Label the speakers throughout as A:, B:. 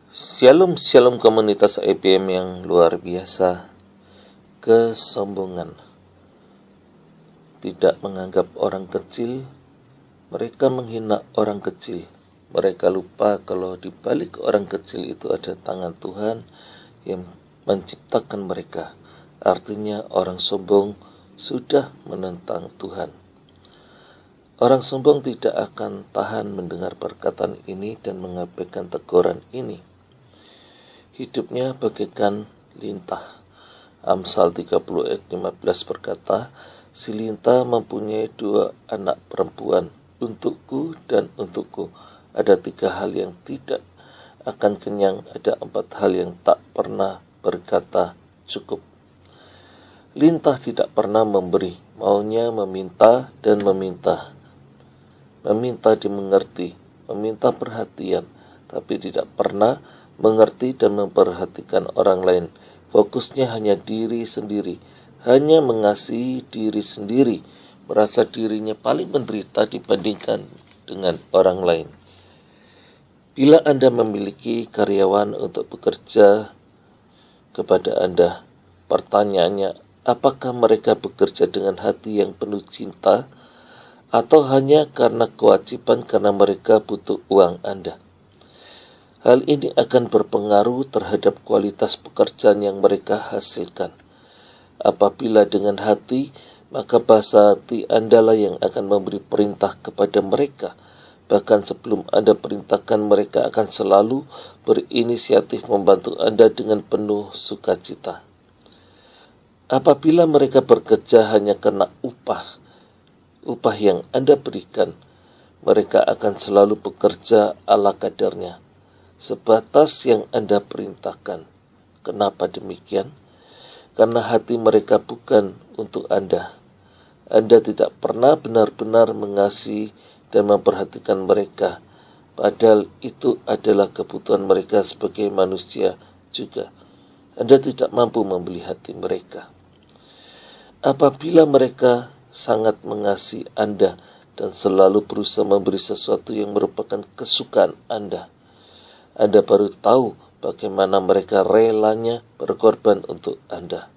A: Shalom shalom komunitas IPM yang luar biasa. Kesombongan. Tidak menganggap orang kecil, mereka menghina orang kecil. Mereka lupa kalau di balik orang kecil itu ada tangan Tuhan yang menciptakan mereka. Artinya orang sombong sudah menentang Tuhan. Orang sombong tidak akan tahan mendengar perkataan ini dan mengabaikan teguran ini. Hidupnya bagaikan lintah. Amsal 30 ayat 15 berkata, si lintah mempunyai 2 anak perempuan, untukku dan untukku. Ada 3 hal yang tidak akan kenyang, ada 4 hal yang tak pernah berkata cukup. Lintah tidak pernah memberi, maunya meminta dan meminta. Meminta dimengerti, meminta perhatian, tapi tidak pernah mengerti dan memperhatikan orang lain. Fokusnya hanya diri sendiri, hanya mengasihi diri sendiri, merasa dirinya paling menderita dibandingkan dengan orang lain. Bila Anda memiliki karyawan untuk bekerja kepada Anda, pertanyaannya, apakah mereka bekerja dengan hati yang penuh cinta, atau hanya karena kewajiban karena mereka butuh uang Anda? Hal ini akan berpengaruh terhadap kualitas pekerjaan yang mereka hasilkan. Apabila dengan hati, maka bahasa hati Anda lah yang akan memberi perintah kepada mereka. Bahkan sebelum Anda perintahkan, mereka akan selalu berinisiatif membantu Anda dengan penuh sukacita. Apabila mereka bekerja hanya karena upah yang Anda berikan, mereka akan selalu bekerja ala kadarnya, sebatas yang Anda perintahkan. Kenapa demikian? Karena hati mereka bukan untuk Anda. Anda tidak pernah benar-benar mengasihi dan memperhatikan mereka, padahal itu adalah kebutuhan mereka sebagai manusia juga. Anda tidak mampu membeli hati mereka. Apabila mereka sangat mengasihi Anda dan selalu berusaha memberi sesuatu yang merupakan kesukaan Anda baru tahu bagaimana mereka relanya berkorban untuk Anda.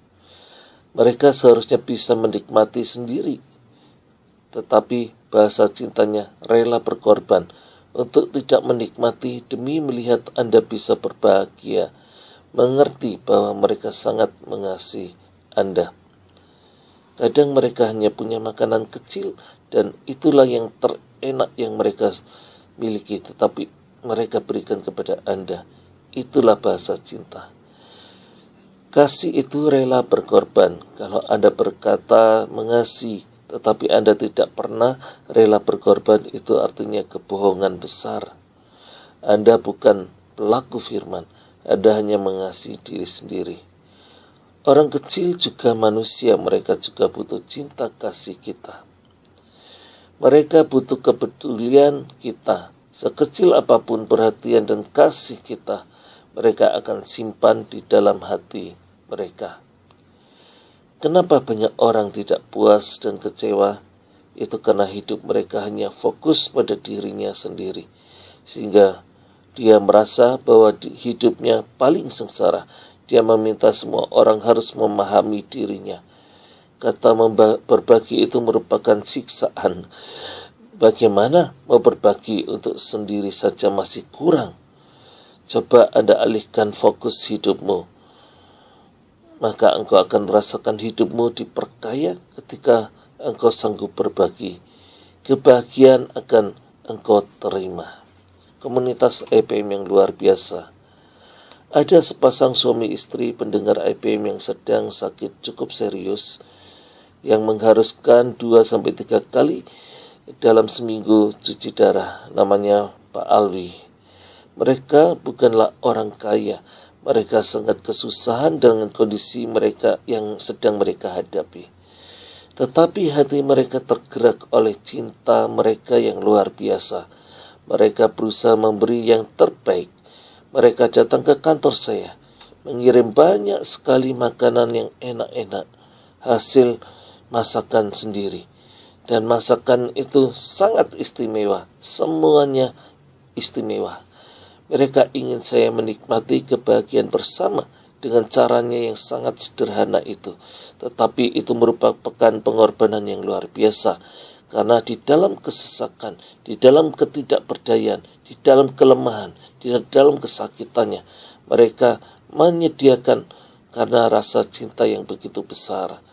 A: Mereka seharusnya bisa menikmati sendiri, tetapi bahasa cintanya rela berkorban untuk tidak menikmati demi melihat Anda bisa berbahagia, mengerti bahwa mereka sangat mengasihi Anda. Kadang mereka hanya punya makanan kecil dan itulah yang terenak yang mereka miliki, tetapi mereka berikan kepada Anda. Itulah bahasa cinta. Kasih itu rela berkorban. Kalau Anda berkata mengasihi, tetapi Anda tidak pernah rela berkorban, itu artinya kebohongan besar. Anda bukan pelaku firman. Anda hanya mengasihi diri sendiri. Orang kecil juga manusia, mereka juga butuh cinta kasih kita. Mereka butuh kepedulian kita. Sekecil apapun perhatian dan kasih kita, mereka akan simpan di dalam hati mereka. Kenapa banyak orang tidak puas dan kecewa? Itu karena hidup mereka hanya fokus pada dirinya sendiri, sehingga dia merasa bahwa hidupnya paling sengsara. Dia meminta semua orang harus memahami dirinya. Kata berbagi itu merupakan siksaan. Bagaimana mau berbagi untuk sendiri saja masih kurang? Coba Anda alihkan fokus hidupmu. Maka engkau akan merasakan hidupmu diperkaya ketika engkau sanggup berbagi. Kebahagiaan akan engkau terima. Komunitas IPM yang luar biasa. Ada sepasang suami istri pendengar IPM yang sedang sakit cukup serius, yang mengharuskan 2-3 kali dalam seminggu cuci darah. Namanya Pak Alwi. Mereka bukanlah orang kaya. Mereka sangat kesusahan dengan kondisi mereka yang sedang mereka hadapi. Tetapi hati mereka tergerak oleh cinta mereka yang luar biasa. Mereka berusaha memberi yang terbaik. Mereka datang ke kantor saya, mengirim banyak sekali makanan yang enak-enak, hasil masakan sendiri. Dan masakan itu sangat istimewa, semuanya istimewa. Mereka ingin saya menikmati kebahagiaan bersama dengan caranya yang sangat sederhana itu. Tetapi itu merupakan pengorbanan yang luar biasa. Karena di dalam kesesakan, di dalam ketidakberdayaan, di dalam kelemahan, di dalam kesakitannya, mereka menyediakan karena rasa cinta yang begitu besar.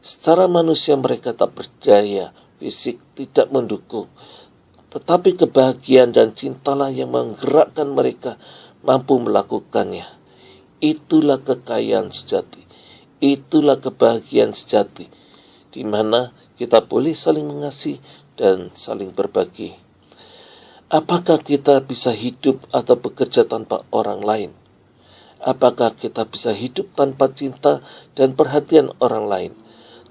A: Secara manusia mereka tak berdaya, fisik tidak mendukung. Tetapi kebahagiaan dan cintalah yang menggerakkan mereka mampu melakukannya. Itulah kekayaan sejati. Itulah kebahagiaan sejati, di mana kita boleh saling mengasihi dan saling berbagi. Apakah kita bisa hidup atau bekerja tanpa orang lain? Apakah kita bisa hidup tanpa cinta dan perhatian orang lain?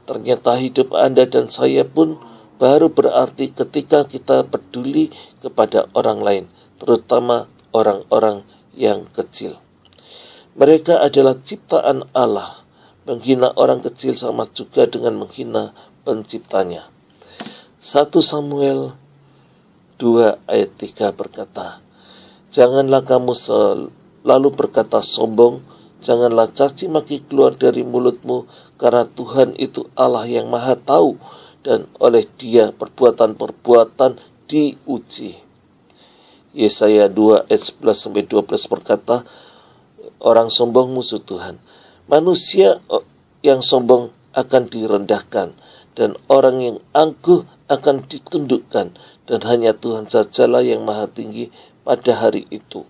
A: Ternyata hidup Anda dan saya pun baru berarti ketika kita peduli kepada orang lain, terutama orang-orang yang kecil. Mereka adalah ciptaan Allah. Menghina orang kecil sama juga dengan menghina penciptanya. 1 Samuel 2 ayat 3 berkata, "Janganlah kamu selalu berkata sombong, janganlah caci maki keluar dari mulutmu, karena Tuhan itu Allah yang maha tahu, dan oleh Dia perbuatan-perbuatan diuji." Yesaya 2 ayat 11-12 berkata, orang sombong musuh Tuhan. Manusia yang sombong akan direndahkan, dan orang yang angkuh akan ditundukkan, dan hanya Tuhan sajalah yang maha tinggi pada hari itu.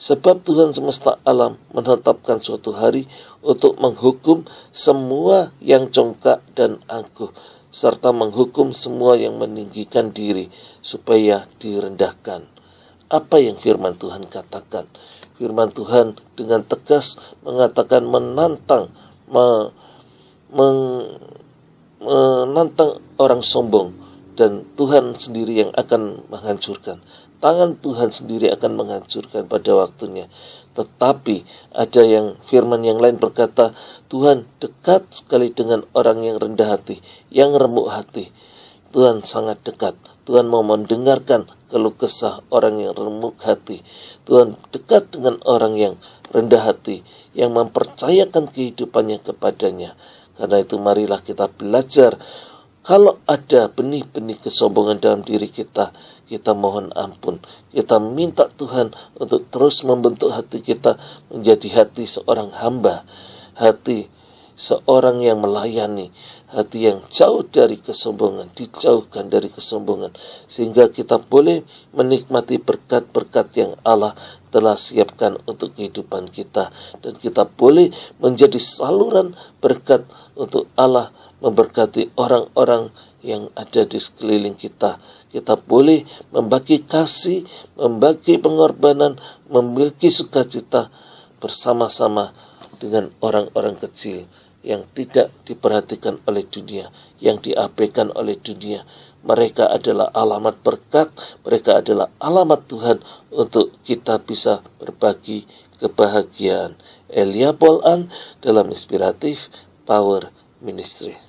A: Sebab Tuhan semesta alam menetapkan suatu hari untuk menghukum semua yang congkak dan angkuh, serta menghukum semua yang meninggikan diri, supaya direndahkan. Apa yang firman Tuhan katakan? Firman Tuhan dengan tegas mengatakan menantang orang sombong, dan Tuhan sendiri yang akan menghancurkan. Tangan Tuhan sendiri akan menghancurkan pada waktunya. Tetapi ada yang firman yang lain berkata, Tuhan dekat sekali dengan orang yang rendah hati, yang remuk hati. Tuhan sangat dekat. Tuhan mau mendengarkan keluh kesah orang yang remuk hati. Tuhan dekat dengan orang yang rendah hati, yang mempercayakan kehidupannya kepadanya. Karena itu marilah kita belajar. Kalau ada benih-benih kesombongan dalam diri kita, kita mohon ampun. Kita minta Tuhan untuk terus membentuk hati kita menjadi hati seorang hamba, hati seorang yang melayani, hati yang jauh dari kesombongan, dijauhkan dari kesombongan, sehingga kita boleh menikmati berkat-berkat yang Allah telah siapkan untuk kehidupan kita, dan kita boleh menjadi saluran berkat untuk Allah memberkati orang-orang yang ada di sekeliling kita. Kita boleh membagi kasih, membagi pengorbanan, memiliki sukacita bersama-sama dengan orang-orang kecil yang tidak diperhatikan oleh dunia, yang diabaikan oleh dunia. Mereka adalah alamat berkat, mereka adalah alamat Tuhan untuk kita bisa berbagi kebahagiaan. Elia Polan dalam Inspiratif Power Ministry.